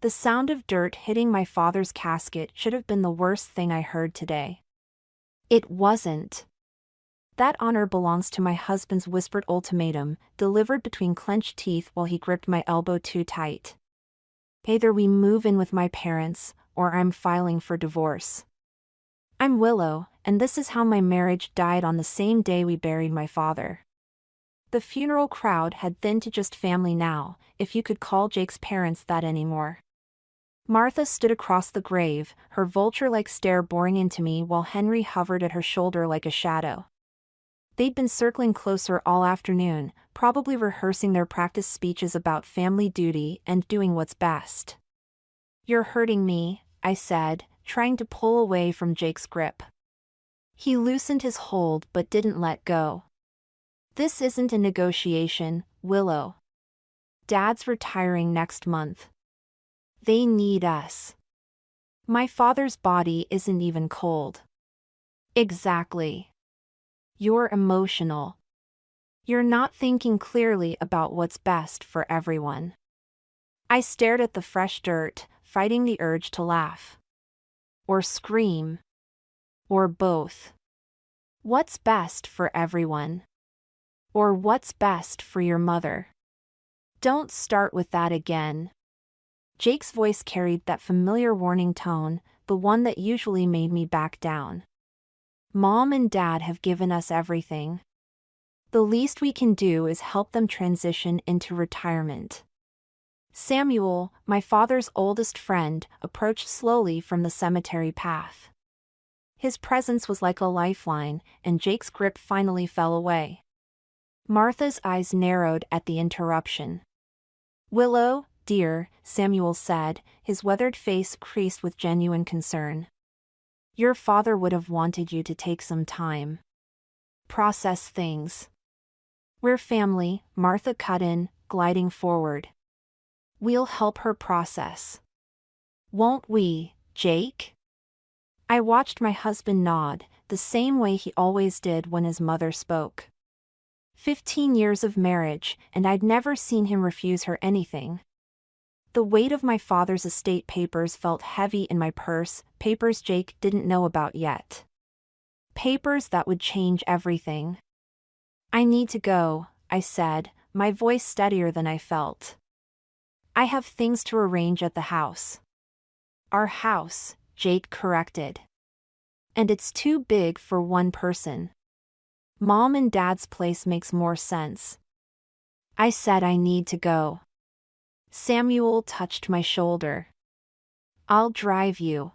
The sound of dirt hitting my father's casket should have been the worst thing I heard today. It wasn't. That honor belongs to my husband's whispered ultimatum, delivered between clenched teeth while he gripped my elbow too tight. Either we move in with my parents, or I'm filing for divorce. I'm Willow, and this is how my marriage died on the same day we buried my father. The funeral crowd had thinned to just family now, if you could call Jake's parents that anymore. Martha stood across the grave, her vulture-like stare boring into me while Henry hovered at her shoulder like a shadow. They'd been circling closer all afternoon, probably rehearsing their practice speeches about family duty and doing what's best. "You're hurting me," I said, trying to pull away from Jake's grip. He loosened his hold but didn't let go. "This isn't a negotiation, Willow. Dad's retiring next month. They need us. My father's body isn't even cold." "Exactly. You're emotional. You're not thinking clearly about what's best for everyone." I stared at the fresh dirt, fighting the urge to laugh. Or scream. Or both. What's best for everyone? Or what's best for your mother? Don't start with that again. Jake's voice carried that familiar warning tone, the one that usually made me back down. Mom and Dad have given us everything. The least we can do is help them transition into retirement. Samuel, my father's oldest friend, approached slowly from the cemetery path. His presence was like a lifeline, and Jake's grip finally fell away. Martha's eyes narrowed at the interruption. "Willow, dear," Samuel said, his weathered face creased with genuine concern. "Your father would have wanted you to take some time. Process things." "We're family," Martha cut in, gliding forward. "We'll help her process. Won't we, Jake?" I watched my husband nod, the same way he always did when his mother spoke. 15 years of marriage, and I'd never seen him refuse her anything. The weight of my father's estate papers felt heavy in my purse, papers Jake didn't know about yet. Papers that would change everything. "I need to go," I said, my voice steadier than I felt. "I have things to arrange at the house." "Our house," Jake corrected. "And it's too big for one person. Mom and Dad's place makes more sense." I said I need to go. Samuel touched my shoulder. "I'll drive you."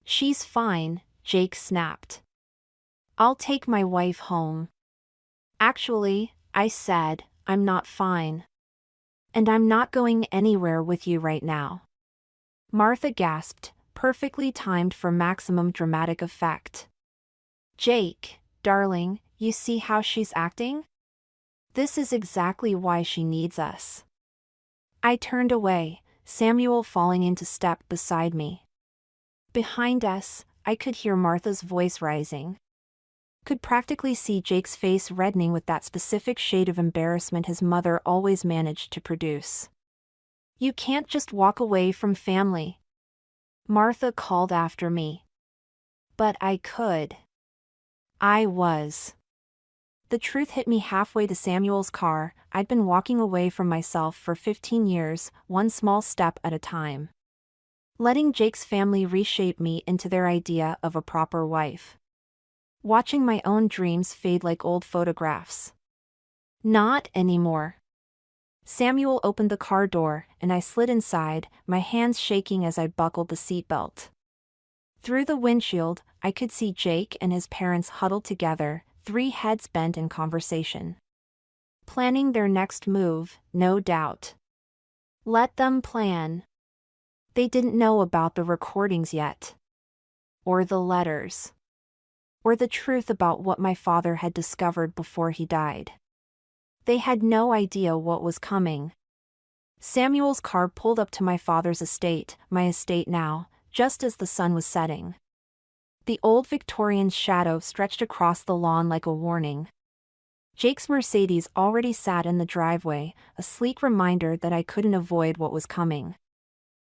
"She's fine," Jake snapped. "I'll take my wife home." "Actually," I said, "I'm not fine. And I'm not going anywhere with you right now." Martha gasped, perfectly timed for maximum dramatic effect. "Jake, darling, you see how she's acting? This is exactly why she needs us." I turned away, Samuel falling into step beside me. Behind us, I could hear Martha's voice rising. Could practically see Jake's face reddening with that specific shade of embarrassment his mother always managed to produce. "You can't just walk away from family," Martha called after me. But I could. I was. The truth hit me halfway to Samuel's car. I'd been walking away from myself for 15 years, one small step at a time. Letting Jake's family reshape me into their idea of a proper wife. Watching my own dreams fade like old photographs. Not anymore. Samuel opened the car door, and I slid inside, my hands shaking as I buckled the seatbelt. Through the windshield, I could see Jake and his parents huddled together, 3 heads bent in conversation. Planning their next move, no doubt. Let them plan. They didn't know about the recordings yet. Or the letters. Or the truth about what my father had discovered before he died. They had no idea what was coming. Samuel's car pulled up to my father's estate, my estate now, just as the sun was setting. The old Victorian shadow stretched across the lawn like a warning. Jake's Mercedes already sat in the driveway, a sleek reminder that I couldn't avoid what was coming.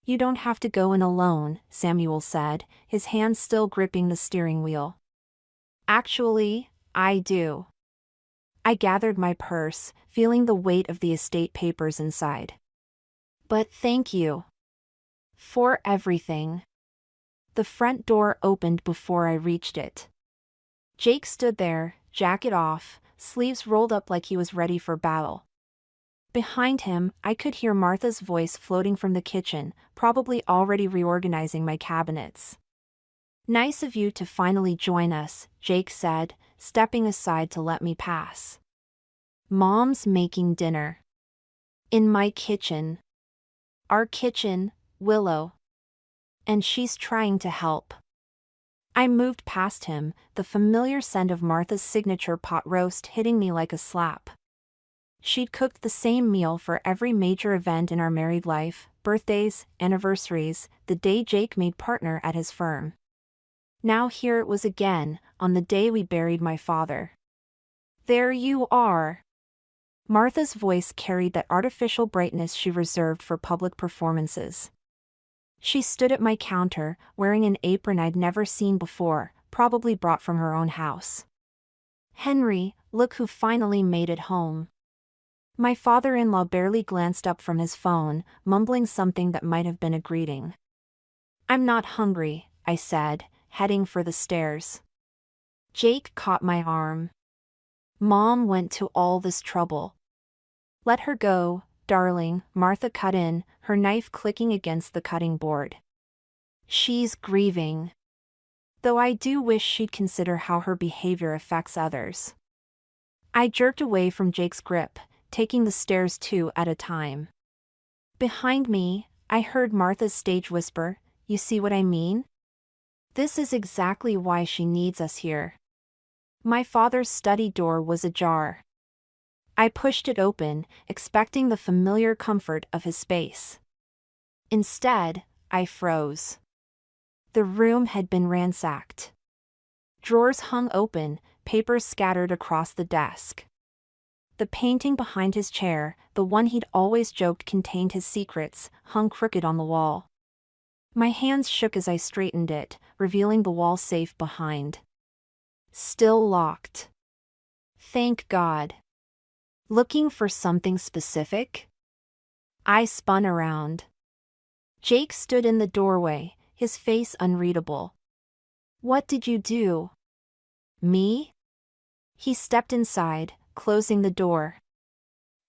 You don't have to go in alone, Samuel said, his hand still gripping the steering wheel. Actually, I do. I gathered my purse, feeling the weight of the estate papers inside. But thank you. For everything. The front door opened before I reached it. Jake stood there, jacket off, sleeves rolled up like he was ready for battle. Behind him, I could hear Martha's voice floating from the kitchen, probably already reorganizing my cabinets. Nice of you to finally join us, Jake said, stepping aside to let me pass. Mom's making dinner. In my kitchen. Our kitchen, Willow. And she's trying to help. I moved past him, the familiar scent of Martha's signature pot roast hitting me like a slap. She'd cooked the same meal for every major event in our married life, birthdays, anniversaries, the day Jake made partner at his firm. Now here it was again, on the day we buried my father. There you are. Martha's voice carried that artificial brightness she reserved for public performances. She stood at my counter, wearing an apron I'd never seen before, probably brought from her own house. Henry, look who finally made it home. My father-in-law barely glanced up from his phone, mumbling something that might have been a greeting. I'm not hungry, I said, heading for the stairs. Jake caught my arm. Mom went to all this trouble. Let her go, darling, Martha cut in, her knife clicking against the cutting board. She's grieving. Though I do wish she'd consider how her behavior affects others. I jerked away from Jake's grip, taking the stairs two at a time. Behind me, I heard Martha's stage whisper, "You see what I mean? This is exactly why she needs us here." My father's study door was ajar. I pushed it open, expecting the familiar comfort of his space. Instead, I froze. The room had been ransacked. Drawers hung open, papers scattered across the desk. The painting behind his chair, the one he'd always joked contained his secrets, hung crooked on the wall. My hands shook as I straightened it, revealing the wall safe behind. Still locked. Thank God. Looking for something specific? I spun around. Jake stood in the doorway, his face unreadable. What did you do? Me? He stepped inside, closing the door.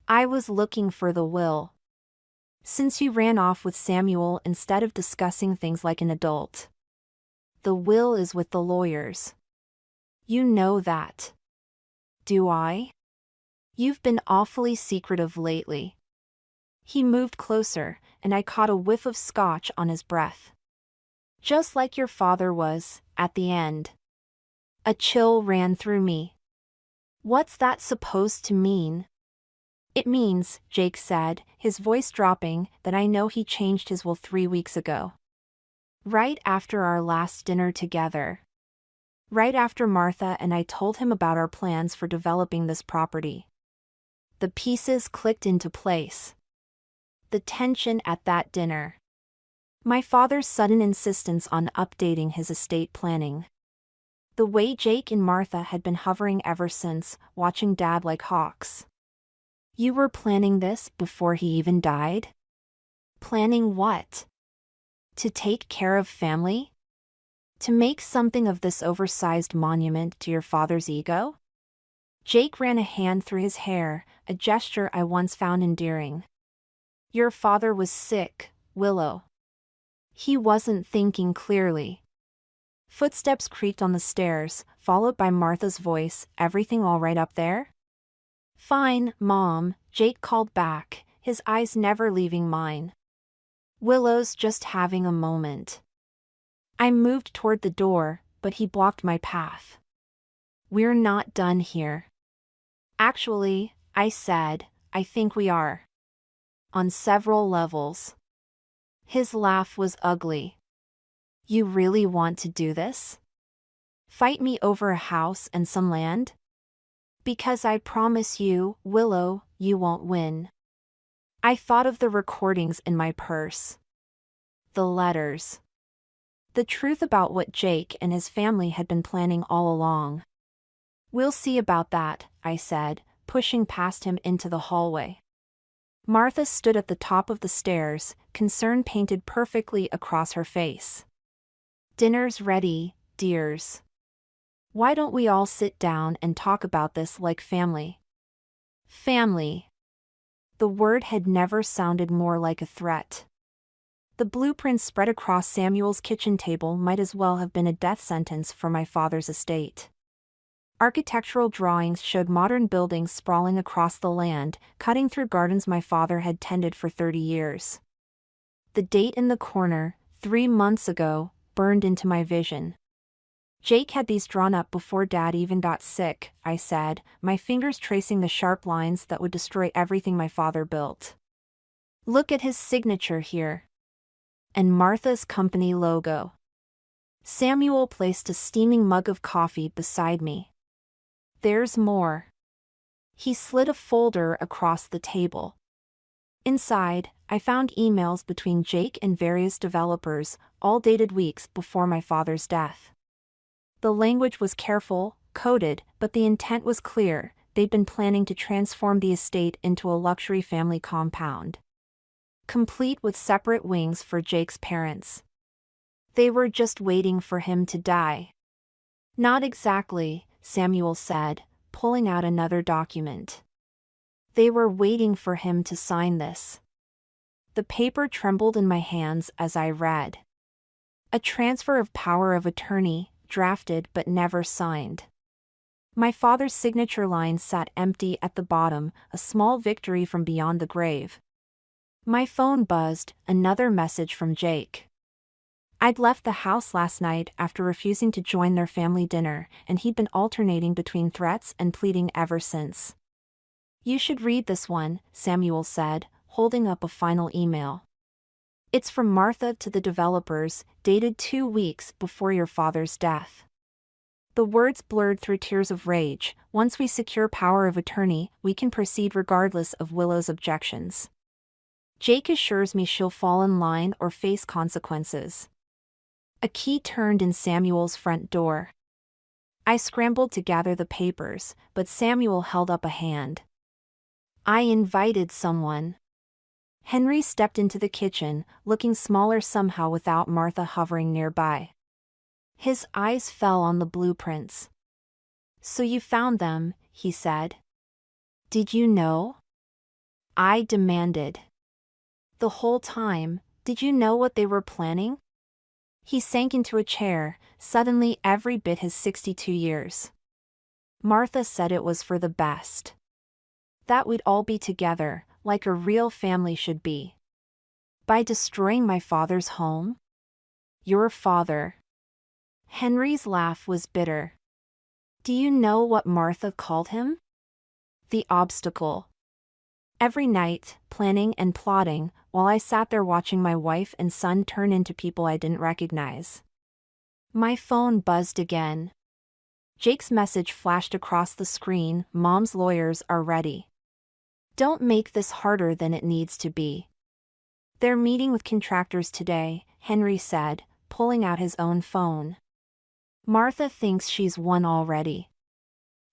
I was looking for the will. Since you ran off with Samuel instead of discussing things like an adult. The will is with the lawyers. You know that. Do I? You've been awfully secretive lately. He moved closer, and I caught a whiff of scotch on his breath. Just like your father was, at the end. A chill ran through me. What's that supposed to mean? It means, Jake said, his voice dropping, that I know he changed his will 3 weeks ago. Right after our last dinner together. Right after Martha and I told him about our plans for developing this property. The pieces clicked into place. The tension at that dinner. My father's sudden insistence on updating his estate planning. The way Jake and Martha had been hovering ever since, watching Dad like hawks. You were planning this before he even died? Planning what? To take care of family? To make something of this oversized monument to your father's ego? Jake ran a hand through his hair, a gesture I once found endearing. Your father was sick, Willow. He wasn't thinking clearly. Footsteps creaked on the stairs, followed by Martha's voice, everything all right up there? Fine, Mom, Jake called back, his eyes never leaving mine. Willow's just having a moment. I moved toward the door, but he blocked my path. We're not done here. Actually, I said, I think we are. On several levels. His laugh was ugly. You really want to do this? Fight me over a house and some land? Because I promise you, Willow, you won't win. I thought of the recordings in my purse. The letters. The truth about what Jake and his family had been planning all along. "We'll see about that," I said, pushing past him into the hallway. Martha stood at the top of the stairs, concern painted perfectly across her face. "Dinner's ready, dears. Why don't we all sit down and talk about this like family?" Family. The word had never sounded more like a threat. The blueprints spread across Samuel's kitchen table might as well have been a death sentence for my father's estate. Architectural drawings showed modern buildings sprawling across the land, cutting through gardens my father had tended for 30 years. The date in the corner, 3 months ago, burned into my vision. "Jake had these drawn up before Dad even got sick," I said, my fingers tracing the sharp lines that would destroy everything my father built. "Look at his signature here. And Martha's company logo." Samuel placed a steaming mug of coffee beside me. "There's more." He slid a folder across the table. Inside, I found emails between Jake and various developers, all dated weeks before my father's death. The language was careful, coded, but the intent was clear. They'd been planning to transform the estate into a luxury family compound, complete with separate wings for Jake's parents. They were just waiting for him to die. "Not exactly," Samuel said, pulling out another document. "They were waiting for him to sign this." The paper trembled in my hands as I read. "A transfer of power of attorney, drafted but never signed." My father's signature line sat empty at the bottom, a small victory from beyond the grave. My phone buzzed, another message from Jake. I'd left the house last night after refusing to join their family dinner, and he'd been alternating between threats and pleading ever since. "You should read this one," Samuel said, holding up a final email. "It's from Martha to the developers, dated 2 weeks before your father's death." The words blurred through tears of rage. "Once we secure power of attorney, we can proceed regardless of Willow's objections. Jake assures me she'll fall in line or face consequences." A key turned in Samuel's front door. I scrambled to gather the papers, but Samuel held up a hand. "I invited someone." Henry stepped into the kitchen, looking smaller somehow without Martha hovering nearby. His eyes fell on the blueprints. "So you found them," he said. "Did you know?" I demanded. "The whole time, did you know what they were planning?" He sank into a chair, suddenly every bit his 62 years. "Martha said it was for the best. That we'd all be together, like a real family should be. By destroying my father's home? Your father." Henry's laugh was bitter. "Do you know what Martha called him? The obstacle." Every night, planning and plotting, while I sat there watching my wife and son turn into people I didn't recognize. My phone buzzed again. Jake's message flashed across the screen. "Mom's lawyers are ready. Don't make this harder than it needs to be." "They're meeting with contractors today," Henry said, pulling out his own phone. "Martha thinks she's won already.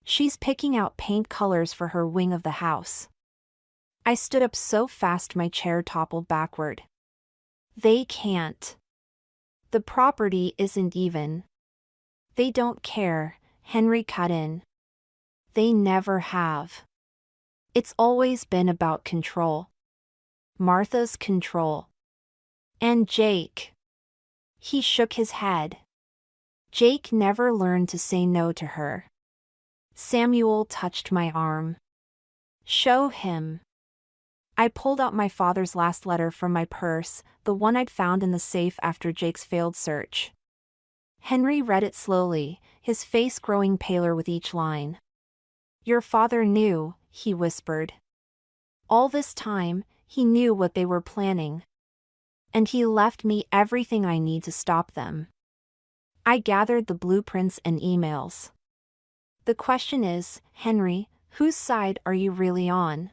She's picking out paint colors for her wing of the house." I stood up so fast my chair toppled backward. "They can't. The property isn't even." "They don't care," Henry cut in. "They never have. It's always been about control. Martha's control. And Jake." He shook his head. "Jake never learned to say no to her." Samuel touched my arm. "Show him." I pulled out my father's last letter from my purse, the one I'd found in the safe after Jake's failed search. Henry read it slowly, his face growing paler with each line. "Your father knew," he whispered. "All this time, he knew what they were planning. And he left me everything I need to stop them." I gathered the blueprints and emails. "The question is, Henry, whose side are you really on?"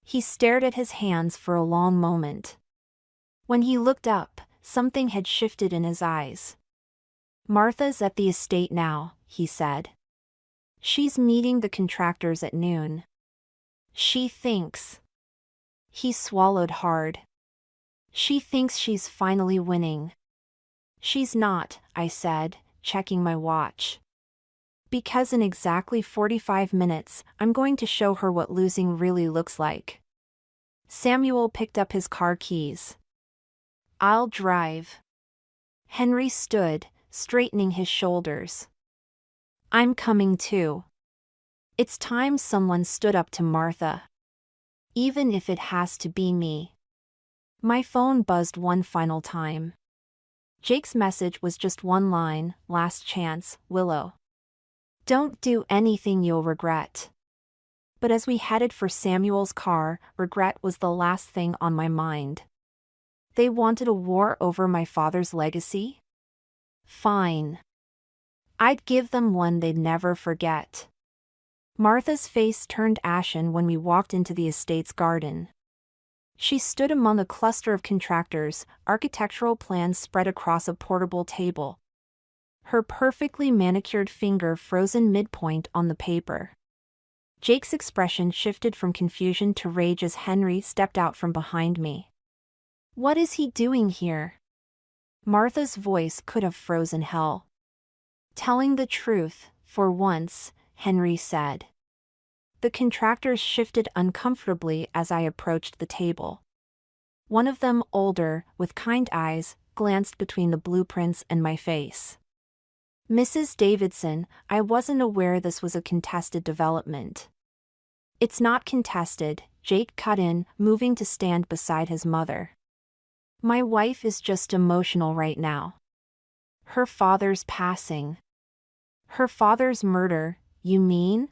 He stared at his hands for a long moment. When he looked up, Something had shifted in his eyes. "Martha's at the estate now," he said. "She's meeting the contractors at noon. She thinks." He swallowed hard. "She thinks she's finally winning." "She's not," I said, checking my watch. "Because in exactly 45 minutes, I'm going to show her what losing really looks like." Samuel picked up his car keys. "I'll drive." Henry stood, straightening his shoulders. "I'm coming too." It's time someone stood up to Martha. Even if it has to be me. My phone buzzed one final time. Jake's message was just one line: "Last chance, Willow. Don't do anything you'll regret." But as we headed for Samuel's car, regret was the last thing on my mind. They wanted a war over my father's legacy? Fine. I'd give them one they'd never forget. Martha's face turned ashen when we walked into the estate's garden. She stood among a cluster of contractors, architectural plans spread across a portable table. Her perfectly manicured finger frozen midpoint on the paper. Jake's expression shifted from confusion to rage as Henry stepped out from behind me. "What is he doing here?" Martha's voice could have frozen hell. "Telling the truth, for once," Henry said. The contractors shifted uncomfortably as I approached the table. One of them, older, with kind eyes, glanced between the blueprints and my face. "Mrs. Davidson, I wasn't aware this was a contested development." "It's not contested," Jake cut in, moving to stand beside his mother. "My wife is just emotional right now. Her father's passing." "Her father's murder, you mean?"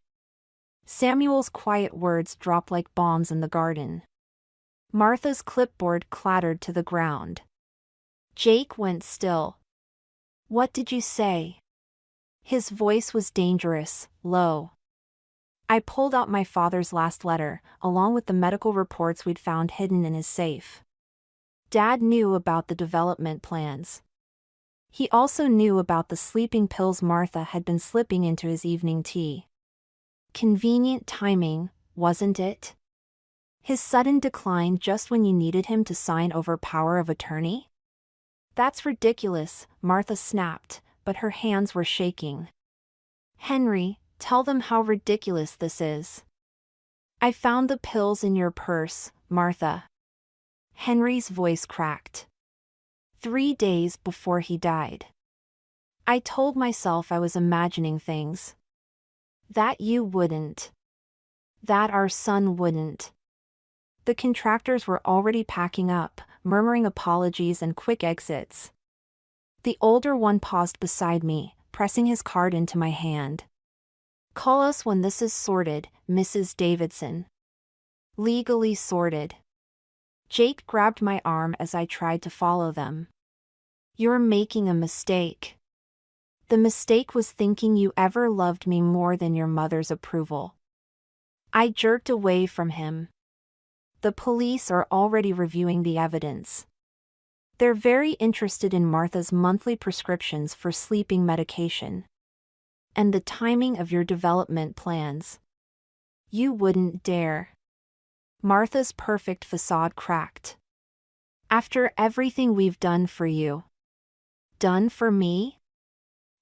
Samuel's quiet words dropped like bombs in the garden. Martha's clipboard clattered to the ground. Jake went still. "What did you say?" His voice was dangerous, low. "I pulled out my father's last letter, along with the medical reports we'd found hidden in his safe. Dad knew about the development plans. He also knew about the sleeping pills Martha had been slipping into his evening tea. Convenient timing, wasn't it? His sudden decline just when you needed him to sign over power of attorney? That's ridiculous," Martha snapped, but her hands were shaking. "Henry, tell them how ridiculous this is." "I found the pills in your purse, Martha." Henry's voice cracked. 3 days before he died. I told myself I was imagining things. That you wouldn't. That our son wouldn't. The contractors were already packing up, murmuring apologies and quick exits. The older one paused beside me, pressing his card into my hand. "Call us when this is sorted, Mrs. Davidson." "Legally sorted." Jake grabbed my arm as I tried to follow them. "You're making a mistake." "The mistake was thinking you ever loved me more than your mother's approval." I jerked away from him. "The police are already reviewing the evidence. They're very interested in Martha's monthly prescriptions for sleeping medication. And the timing of your development plans. You wouldn't dare." Martha's perfect facade cracked. "After everything we've done for you." "Done for me?"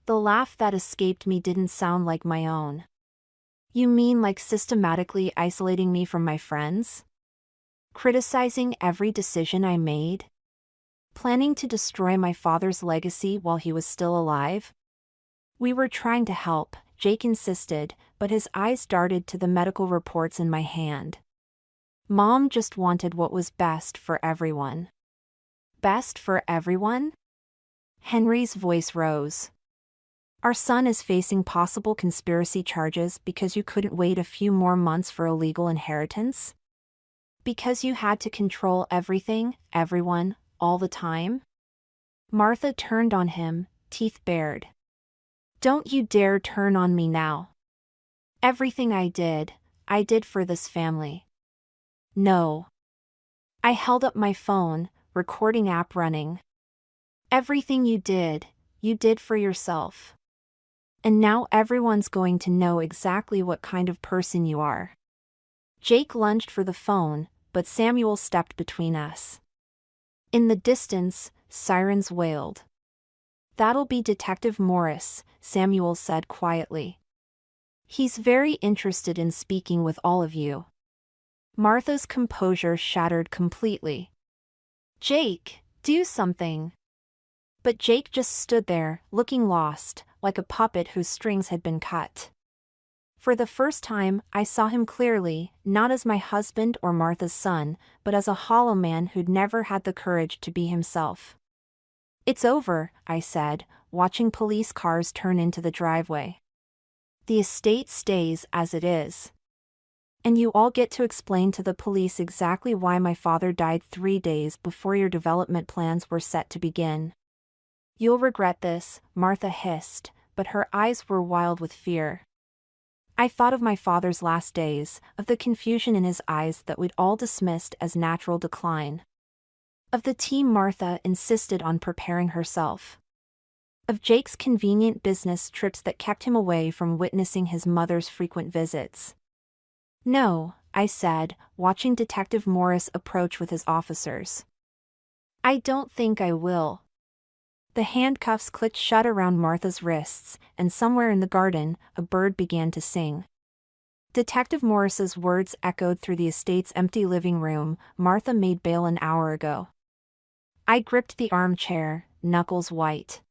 The laugh that escaped me didn't sound like my own. "You mean like systematically isolating me from my friends? Criticizing every decision I made? Planning to destroy my father's legacy while he was still alive?" "We were trying to help," Jake insisted, but his eyes darted to the medical reports in my hand. "Mom just wanted what was best for everyone." "Best for everyone?" Henry's voice rose. "Our son is facing possible conspiracy charges because you couldn't wait a few more months for a legal inheritance? Because you had to control everything, everyone, all the time?" Martha turned on him, teeth bared. "Don't you dare turn on me now. Everything I did for this family." "No." I held up my phone, recording app running. Everything you did for yourself. And now everyone's going to know exactly what kind of person you are. Jake lunged for the phone, but Samuel stepped between us. In the distance, sirens wailed. "That'll be Detective Morris," Samuel said quietly. "He's very interested in speaking with all of you." Martha's composure shattered completely. "Jake, do something." But Jake just stood there, looking lost, like a puppet whose strings had been cut. For the first time, I saw him clearly, not as my husband or Martha's son, but as a hollow man who'd never had the courage to be himself. "It's over," I said, watching police cars turn into the driveway. "The estate stays as it is. And you all get to explain to the police exactly why my father died 3 days before your development plans were set to begin." "You'll regret this," Martha hissed, but her eyes were wild with fear. I thought of my father's last days, of the confusion in his eyes that we'd all dismissed as natural decline. Of the team Martha insisted on preparing herself. Of Jake's convenient business trips that kept him away from witnessing his mother's frequent visits. "No," I said, watching Detective Morris approach with his officers. "I don't think I will." The handcuffs clicked shut around Martha's wrists, and somewhere in the garden, a bird began to sing. Detective Morris's words echoed through the estate's empty living room. "Martha made bail an hour ago." I gripped the armchair, knuckles white.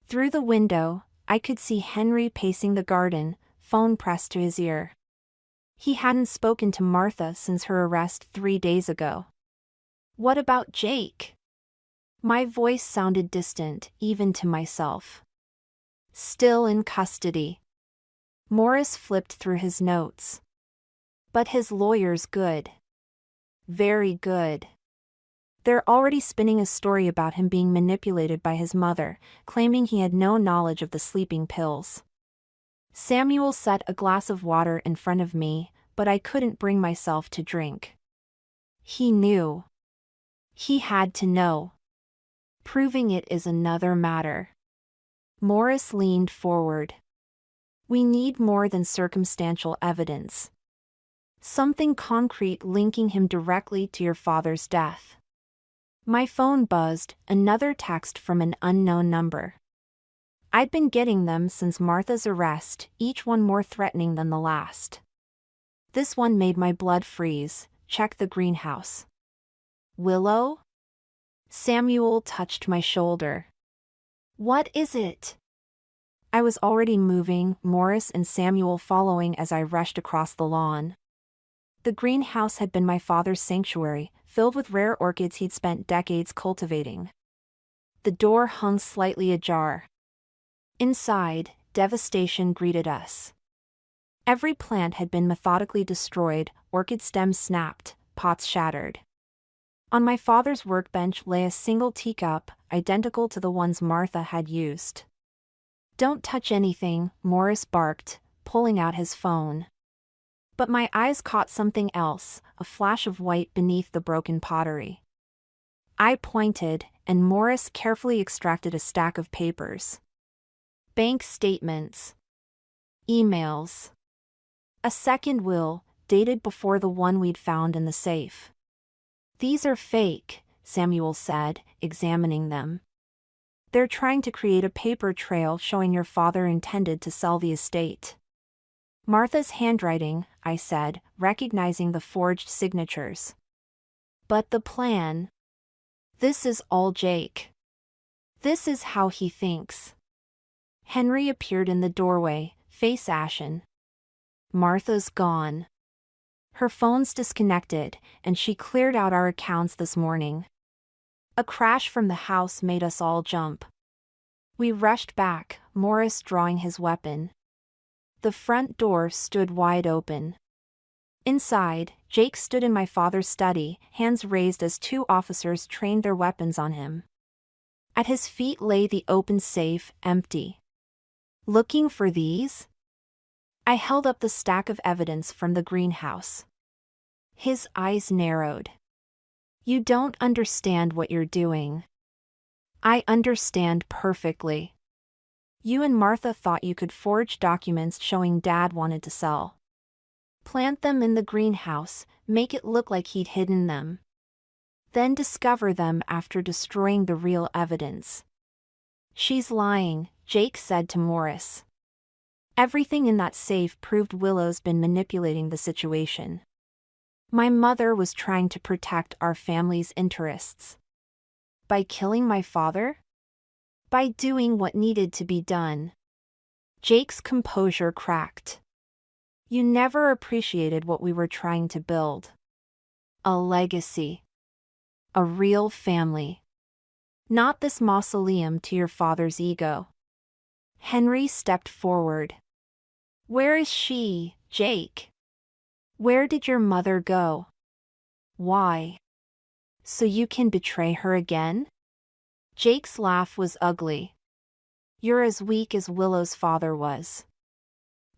Through the window, I could see Henry pacing the garden, phone pressed to his ear. He hadn't spoken to Martha since her arrest 3 days ago. "What about Jake?" My voice sounded distant, even to myself. "Still in custody." Morris flipped through his notes. "But his lawyer's good. Very good. They're already spinning a story about him being manipulated by his mother, claiming he had no knowledge of the sleeping pills." Samuel set a glass of water in front of me, but I couldn't bring myself to drink. He knew. He had to know. Proving it is another matter. Morris leaned forward. "We need more than circumstantial evidence. Something concrete linking him directly to your father's death." My phone buzzed, another text from an unknown number. I'd been getting them since Martha's arrest, each one more threatening than the last. This one made my blood freeze. "Check the greenhouse." "Willow?" Samuel touched my shoulder. "What is it?" I was already moving, Morris and Samuel following as I rushed across the lawn. The greenhouse had been my father's sanctuary, filled with rare orchids he'd spent decades cultivating. The door hung slightly ajar. Inside, devastation greeted us. Every plant had been methodically destroyed, orchid stems snapped, pots shattered. On my father's workbench lay a single teacup, identical to the ones Martha had used. "Don't touch anything," Morris barked, pulling out his phone. But my eyes caught something else, a flash of white beneath the broken pottery. I pointed, and Morris carefully extracted a stack of papers. Bank statements. Emails. A second will, dated before the one we'd found in the safe. "These are fake," Samuel said, examining them. "They're trying to create a paper trail showing your father intended to sell the estate." "Martha's handwriting," I said, recognizing the forged signatures. "But the plan. This is all Jake. This is how he thinks." Henry appeared in the doorway, face ashen. "Martha's gone. Her phone's disconnected, and she cleared out our accounts this morning." A crash from the house made us all jump. We rushed back, Morris drawing his weapon. The front door stood wide open. Inside, Jake stood in my father's study, hands raised as 2 officers trained their weapons on him. At his feet lay the open safe, empty. "Looking for these?" I held up the stack of evidence from the greenhouse. His eyes narrowed. "You don't understand what you're doing." I understand perfectly. You and Martha thought you could forge documents showing Dad wanted to sell. Plant them in the greenhouse, make it look like he'd hidden them. Then discover them after destroying the real evidence. She's lying, Jake said to Morris. Everything in that safe proved Willow's been manipulating the situation. My mother was trying to protect our family's interests. By killing my father? By doing what needed to be done. Jake's composure cracked. You never appreciated what we were trying to build. A legacy. A real family. Not this mausoleum to your father's ego. Henry stepped forward. Where is she, Jake? Where did your mother go? Why? So you can betray her again? Jake's laugh was ugly. You're as weak as Willow's father was.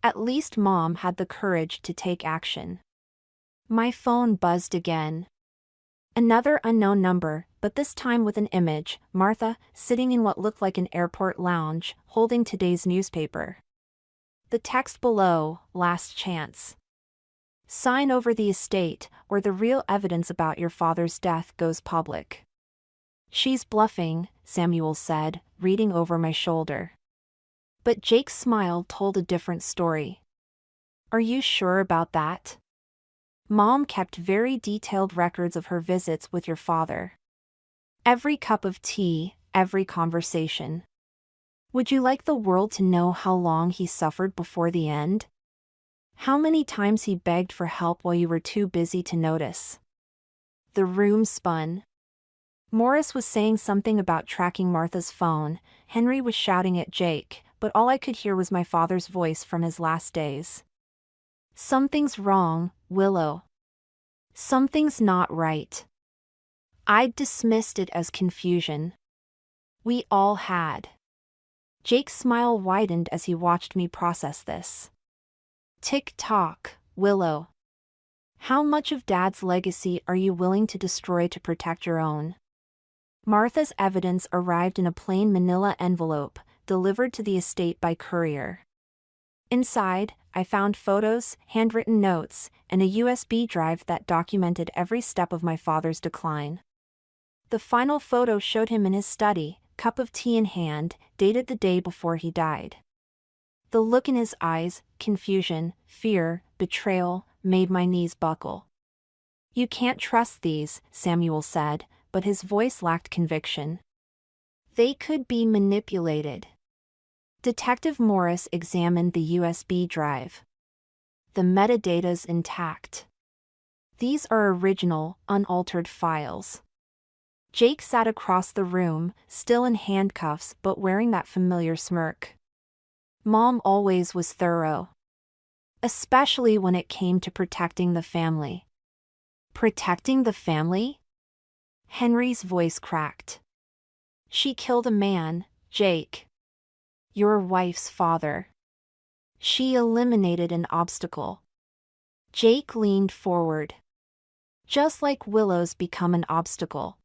At least Mom had the courage to take action. My phone buzzed again. Another unknown number, but this time with an image, Martha, sitting in what looked like an airport lounge, holding today's newspaper. The text below, last chance. Sign over the estate, or the real evidence about your father's death goes public. She's bluffing, Samuel said, reading over my shoulder. But Jake's smile told a different story. Are you sure about that? Mom kept very detailed records of her visits with your father. Every cup of tea, every conversation. Would you like the world to know how long he suffered before the end? How many times he begged for help while you were too busy to notice? The room spun. Morris was saying something about tracking Martha's phone, Henry was shouting at Jake, but all I could hear was my father's voice from his last days. Something's wrong, Willow. Something's not right. I'd dismissed it as confusion. We all had. Jake's smile widened as he watched me process this. Tick-tock, Willow. How much of Dad's legacy are you willing to destroy to protect your own? Martha's evidence arrived in a plain manila envelope, delivered to the estate by courier. Inside, I found photos, handwritten notes, and a USB drive that documented every step of my father's decline. The final photo showed him in his study, cup of tea in hand, dated the day before he died. The look in his eyes, confusion, fear, betrayal, made my knees buckle. You can't trust these, Samuel said, but his voice lacked conviction. They could be manipulated. Detective Morris examined the USB drive. The metadata's intact. These are original, unaltered files. Jake sat across the room, still in handcuffs but wearing that familiar smirk. Mom always was thorough. Especially when it came to protecting the family. Protecting the family? Henry's voice cracked. She killed a man, Jake. Your wife's father. She eliminated an obstacle. Jake leaned forward. Just like Willow's become an obstacle.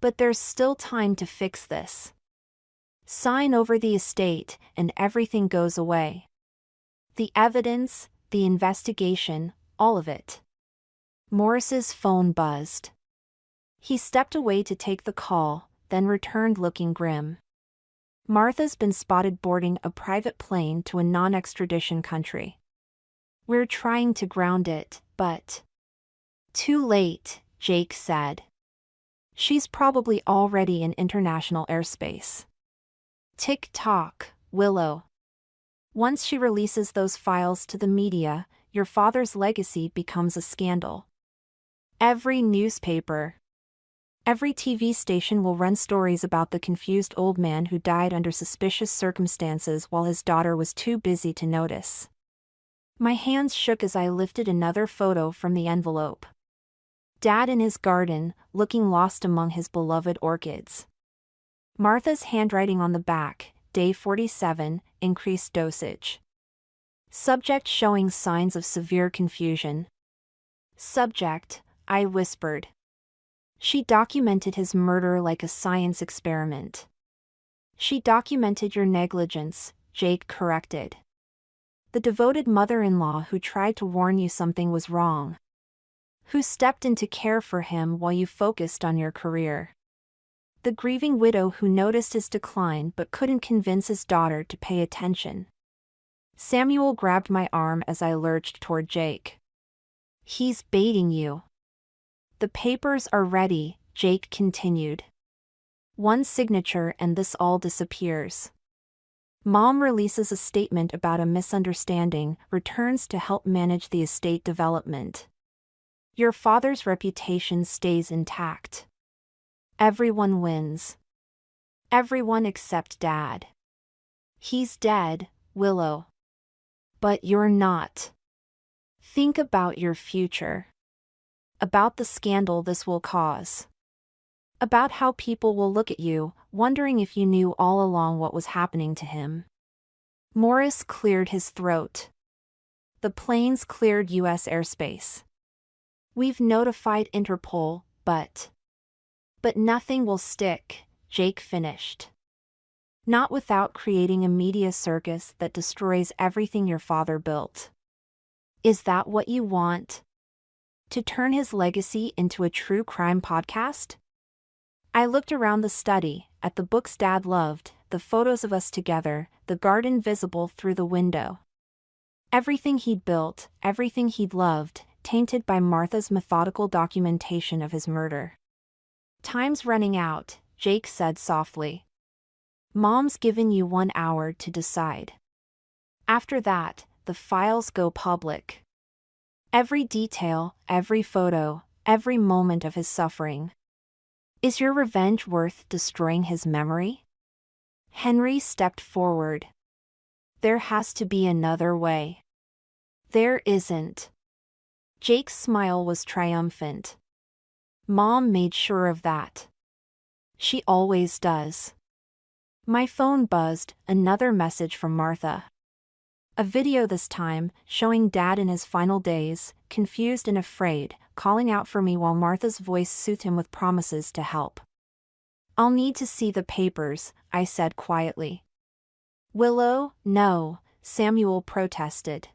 But there's still time to fix this. Sign over the estate and everything goes away. The evidence, the investigation, all of it. Morris's phone buzzed. He stepped away to take the call, then returned looking grim. Martha's been spotted boarding a private plane to a non-extradition country. We're trying to ground it, but... Too late, Jake said. She's probably already in international airspace. Tick-tock, Willow. Once she releases those files to the media, your father's legacy becomes a scandal. Every newspaper, every TV station will run stories about the confused old man who died under suspicious circumstances while his daughter was too busy to notice. My hands shook as I lifted another photo from the envelope. Dad in his garden, looking lost among his beloved orchids. Martha's handwriting on the back, day 47, increased dosage. Subject showing signs of severe confusion. Subject, I whispered. She documented his murder like a science experiment. She documented your negligence, Jake corrected. The devoted mother-in-law who tried to warn you something was wrong. Who stepped in to care for him while you focused on your career. The grieving widow who noticed his decline but couldn't convince his daughter to pay attention. Samuel grabbed my arm as I lurched toward Jake. He's baiting you. The papers are ready, Jake continued. One signature and this all disappears. Mom releases a statement about a misunderstanding, returns to help manage the estate development. Your father's reputation stays intact. Everyone wins. Everyone except Dad. He's dead, Willow. But you're not. Think about your future. About the scandal this will cause. About how people will look at you, wondering if you knew all along what was happening to him. Morris cleared his throat. The planes cleared U.S. airspace. We've notified Interpol, but nothing will stick, Jake finished. Not without creating a media circus that destroys everything your father built. Is that what you want? To turn his legacy into a true crime podcast? I looked around the study, at the books Dad loved, the photos of us together, the garden visible through the window. Everything he'd built, everything he'd loved, tainted by Martha's methodical documentation of his murder. Time's running out, Jake said softly. Mom's given you 1 hour to decide. After that, the files go public. Every detail, every photo, every moment of his suffering. Is your revenge worth destroying his memory? Henry stepped forward. There has to be another way. There isn't. Jake's smile was triumphant. Mom made sure of that. She always does. My phone buzzed, another message from Martha. A video this time, showing Dad in his final days, confused and afraid, calling out for me while Martha's voice soothed him with promises to help. I'll need to see the papers, I said quietly. Willow, no, Samuel protested.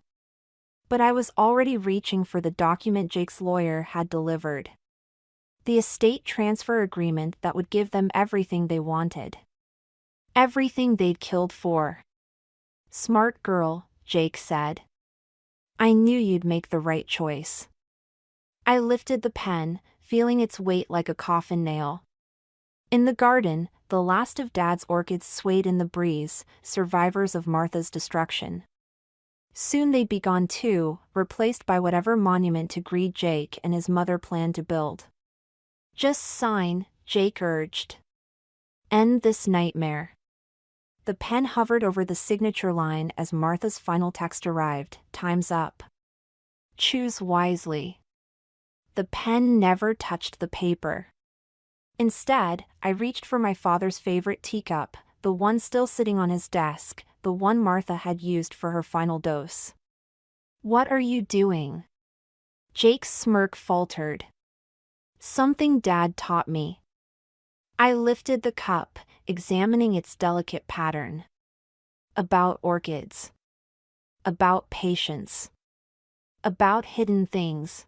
But I was already reaching for the document Jake's lawyer had delivered. The estate transfer agreement that would give them everything they wanted. Everything they'd killed for. Smart girl, Jake said. I knew you'd make the right choice. I lifted the pen, feeling its weight like a coffin nail. In the garden, the last of Dad's orchids swayed in the breeze, survivors of Martha's destruction. Soon they'd be gone too, replaced by whatever monument to greed Jake and his mother planned to build. Just sign, Jake urged. End this nightmare. The pen hovered over the signature line as Martha's final text arrived, time's up. Choose wisely. The pen never touched the paper. Instead, I reached for my father's favorite teacup, the one still sitting on his desk, the one Martha had used for her final dose. What are you doing? Jake's smirk faltered. Something Dad taught me. I lifted the cup, examining its delicate pattern. About orchids. About patience. About hidden things.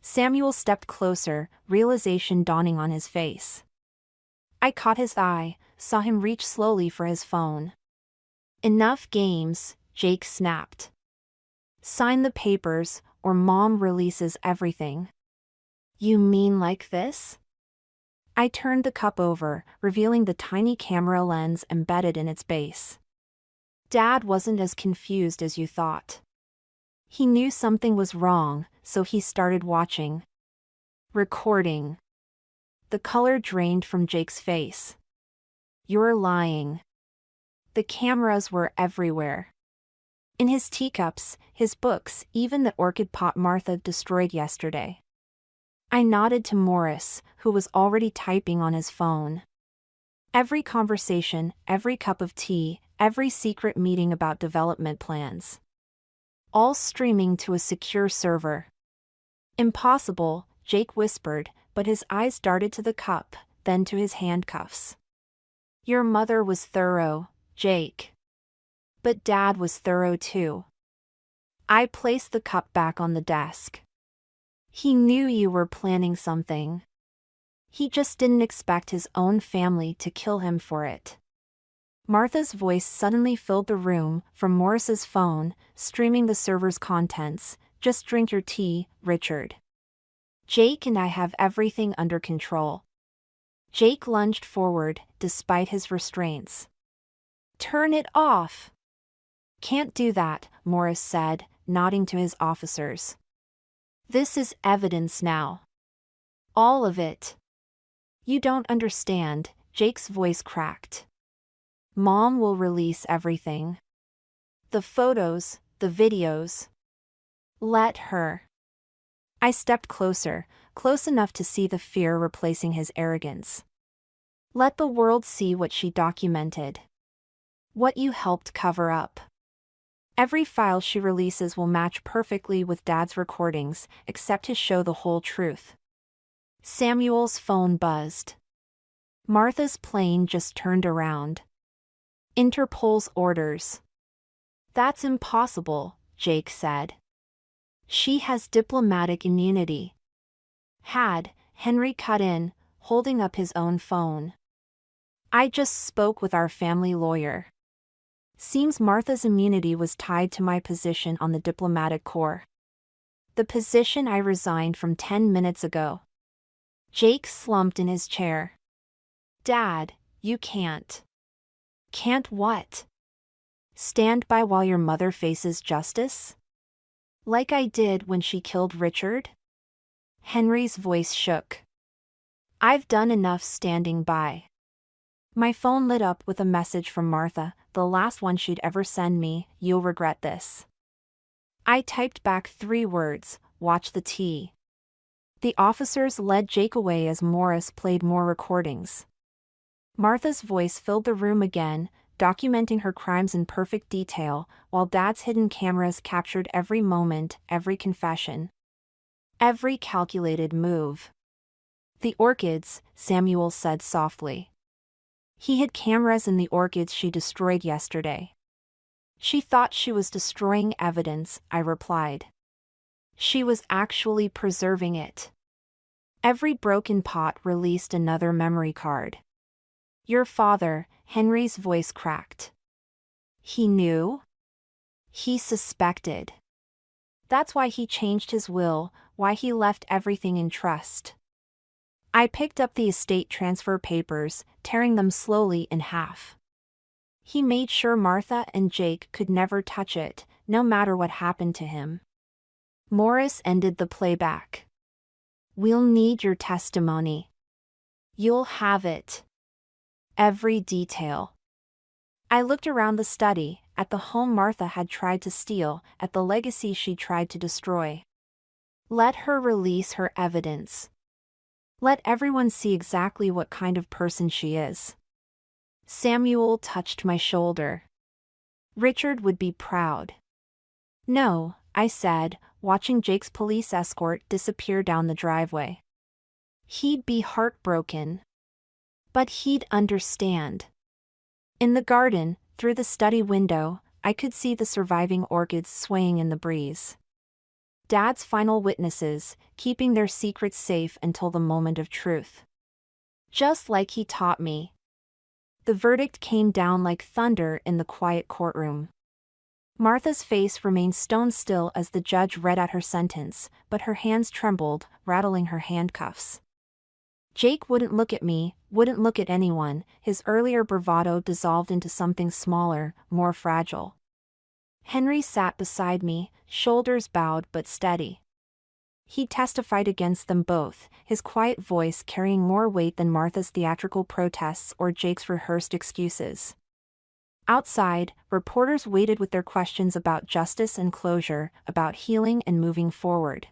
Samuel stepped closer, realization dawning on his face. I caught his eye, saw him reach slowly for his phone. Enough games, Jake snapped. Sign the papers, or Mom releases everything. You mean like this? I turned the cup over, revealing the tiny camera lens embedded in its base. Dad wasn't as confused as you thought. He knew something was wrong, so he started watching. Recording. The color drained from Jake's face. You're lying. The cameras were everywhere. In his teacups, his books, even the orchid pot Martha destroyed yesterday. I nodded to Morris, who was already typing on his phone. Every conversation, every cup of tea, every secret meeting about development plans. All streaming to a secure server. Impossible, Jake whispered, but his eyes darted to the cup, then to his handcuffs. Your mother was thorough, Jake. But Dad was thorough too. I placed the cup back on the desk. He knew you were planning something. He just didn't expect his own family to kill him for it. Martha's voice suddenly filled the room from Morris's phone, streaming the server's contents. Just drink your tea, Richard. Jake and I have everything under control. Jake lunged forward, despite his restraints. Turn it off. Can't do that, Morris said, nodding to his officers. This is evidence now. All of it. You don't understand, Jake's voice cracked. Mom will release everything. The photos, the videos. Let her. I stepped closer, close enough to see the fear replacing his arrogance. Let the world see what she documented. What you helped cover up. Every file she releases will match perfectly with Dad's recordings, except to show the whole truth. Samuel's phone buzzed. Martha's plane just turned around. Interpol's orders. That's impossible, Jake said. She has diplomatic immunity. Had, Henry cut in, holding up his own phone. I just spoke with our family lawyer. Seems Martha's immunity was tied to my position on the diplomatic corps. The position I resigned from 10 minutes ago. Jake slumped in his chair. Dad, you can't. Can't what? Stand by while your mother faces justice? Like I did when she killed Richard? Henry's voice shook. I've done enough standing by. My phone lit up with a message from Martha, the last one she'd ever send me. You'll regret this. I typed back 3 words, watch the tea. The officers led Jake away as Morris played more recordings. Martha's voice filled the room again, documenting her crimes in perfect detail, while Dad's hidden cameras captured every moment, every confession. Every calculated move. The orchids, Samuel said softly. He hid cameras in the orchids she destroyed yesterday. She thought she was destroying evidence, I replied. She was actually preserving it. Every broken pot released another memory card. Your father, Henry's voice cracked. He knew? He suspected. That's why he changed his will, why he left everything in trust. I picked up the estate transfer papers, tearing them slowly in half. He made sure Martha and Jake could never touch it, no matter what happened to him. Morris ended the playback. We'll need your testimony. You'll have it. Every detail. I looked around the study, at the home Martha had tried to steal, at the legacy she tried to destroy. Let her release her evidence. Let everyone see exactly what kind of person she is. Samuel touched my shoulder. Richard would be proud. No, I said, watching Jake's police escort disappear down the driveway. He'd be heartbroken. But he'd understand. In the garden, through the study window, I could see the surviving orchids swaying in the breeze. Dad's final witnesses, keeping their secrets safe until the moment of truth. Just like he taught me. The verdict came down like thunder in the quiet courtroom. Martha's face remained stone still as the judge read out her sentence, but her hands trembled, rattling her handcuffs. Jake wouldn't look at me, wouldn't look at anyone. His earlier bravado dissolved into something smaller, more fragile. Henry sat beside me, shoulders bowed but steady. He testified against them both, his quiet voice carrying more weight than Martha's theatrical protests or Jake's rehearsed excuses. Outside, reporters waited with their questions about justice and closure, about healing and moving forward.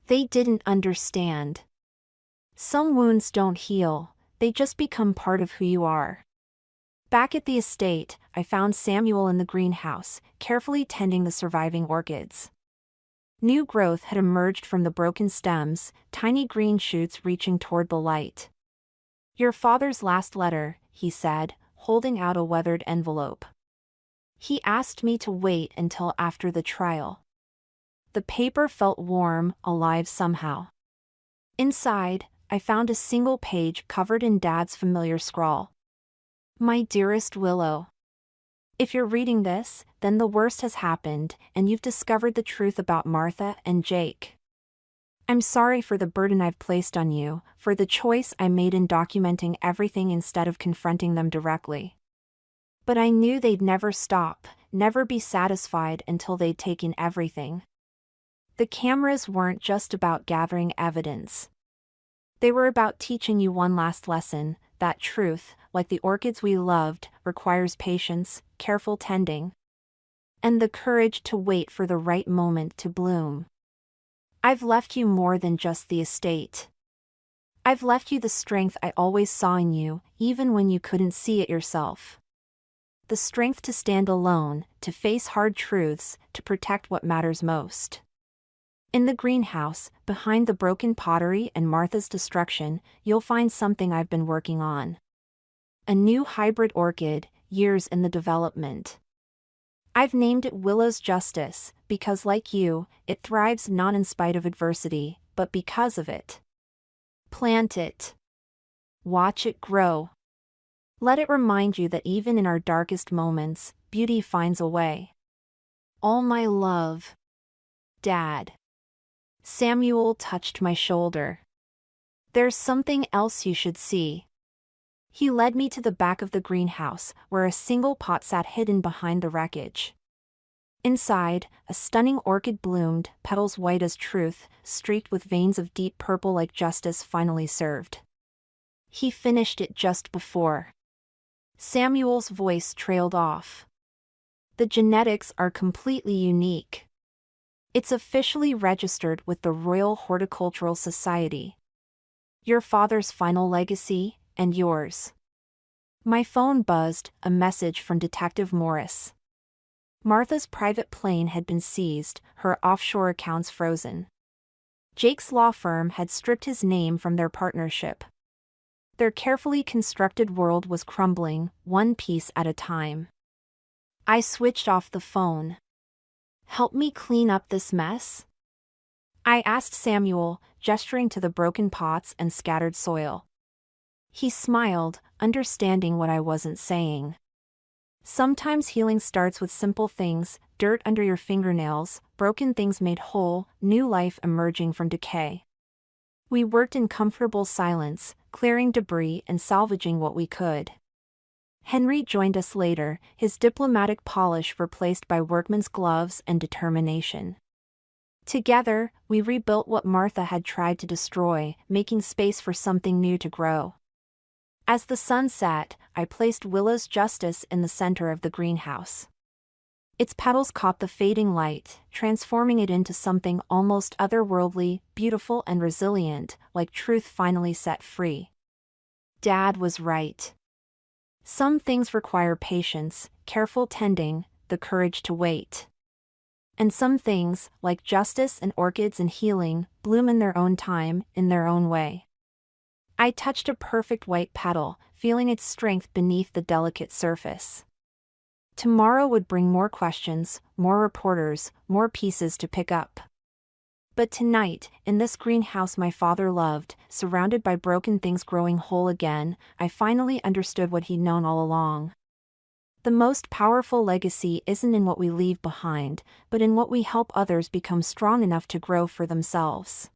They didn't understand. Some wounds don't heal, they just become part of who you are. Back at the estate, I found Samuel in the greenhouse, carefully tending the surviving orchids. New growth had emerged from the broken stems, tiny green shoots reaching toward the light. "Your father's last letter," he said, holding out a weathered envelope. "He asked me to wait until after the trial." The paper felt warm, alive somehow. Inside, I found a single page covered in Dad's familiar scrawl. "My dearest Willow. If you're reading this, then the worst has happened, and you've discovered the truth about Martha and Jake. I'm sorry for the burden I've placed on you, for the choice I made in documenting everything instead of confronting them directly. But I knew they'd never stop, never be satisfied until they'd taken everything. The cameras weren't just about gathering evidence. They were about teaching you one last lesson, that truth, like the orchids we loved, requires patience, careful tending, and the courage to wait for the right moment to bloom. I've left you more than just the estate. I've left you the strength I always saw in you, even when you couldn't see it yourself. The strength to stand alone, to face hard truths, to protect what matters most." In the greenhouse, behind the broken pottery and Martha's destruction, you'll find something I've been working on. A new hybrid orchid, years in the development. I've named it Willow's Justice, because like you, it thrives not in spite of adversity, but because of it. Plant it. Watch it grow. Let it remind you that even in our darkest moments, beauty finds a way. All my love. Dad. Samuel touched my shoulder. "There's something else you should see." He led me to the back of the greenhouse, where a single pot sat hidden behind the wreckage. Inside, a stunning orchid bloomed, petals white as truth, streaked with veins of deep purple like justice finally served. He finished it just before. Samuel's voice trailed off. "The genetics are completely unique. It's officially registered with the Royal Horticultural Society. Your father's final legacy, and yours." My phone buzzed, a message from Detective Morris. Martha's private plane had been seized, her offshore accounts frozen. Jake's law firm had stripped his name from their partnership. Their carefully constructed world was crumbling, one piece at a time. I switched off the phone. "Help me clean up this mess?" I asked Samuel, gesturing to the broken pots and scattered soil. He smiled, understanding what I wasn't saying. Sometimes healing starts with simple things: dirt under your fingernails, broken things made whole, new life emerging from decay. We worked in comfortable silence, clearing debris and salvaging what we could. Henry joined us later, his diplomatic polish replaced by workman's gloves and determination. Together, we rebuilt what Martha had tried to destroy, making space for something new to grow. As the sun set, I placed Willow's Justice in the center of the greenhouse. Its petals caught the fading light, transforming it into something almost otherworldly, beautiful and resilient, like truth finally set free. Dad was right. Some things require patience, careful tending, the courage to wait. And some things, like justice and orchids and healing, bloom in their own time, in their own way. I touched a perfect white petal, feeling its strength beneath the delicate surface. Tomorrow would bring more questions, more reporters, more pieces to pick up. But tonight, in this greenhouse my father loved, surrounded by broken things growing whole again, I finally understood what he'd known all along. The most powerful legacy isn't in what we leave behind, but in what we help others become strong enough to grow for themselves.